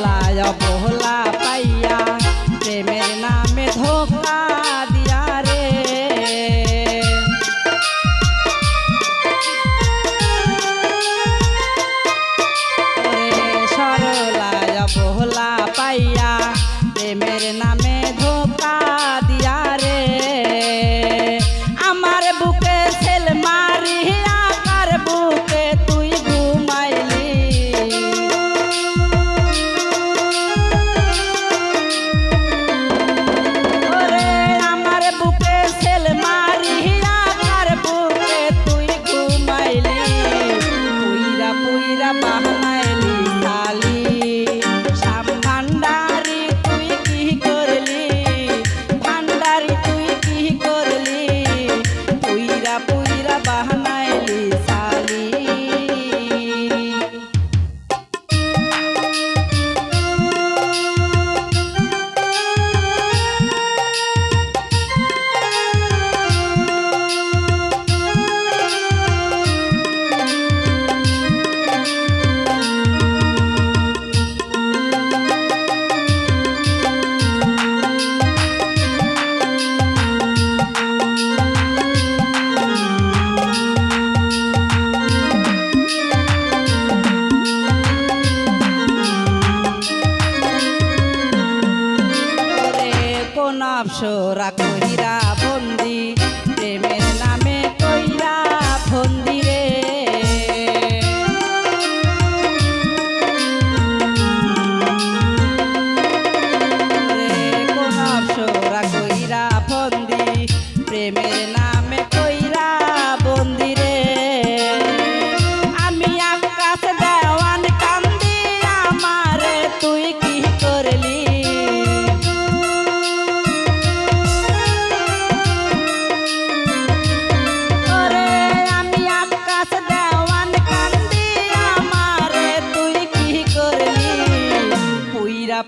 সরলায় অবহেলা পাইয়া প্রেমের নামে ধোঁকা দিয়া রে। সরলায় অবহেলা পাইয়া প্রেমের নামে ধোঁকা দিয়া রে। আমার বুকে সেল মারিয়া কার বুকে তুই ঘুমাইলি। ওরে আমার বুকে সেল মারিয়া কার বুকে তুই ঘুমাইলি। পুইরা পুইরা বাহানাইলি শালি শ্যাম ভান্ডারি তুই কি করলি। ভান্ডারি তুই কি করলি। পুইরা পুইরা বাহানাইলি শালি। কোন অপসরা কইরা বন্দি প্রেমের নামে কইরা ফন্দি রে। কোন অপসরা কইরা ফন্দি প্রেমের নামে কইরা বন্দি রে। আমি আকাশ দেওয়ান কান্দি আমারে তুই কি করলি।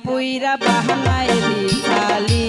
পুইরা বাহানাইলি শালি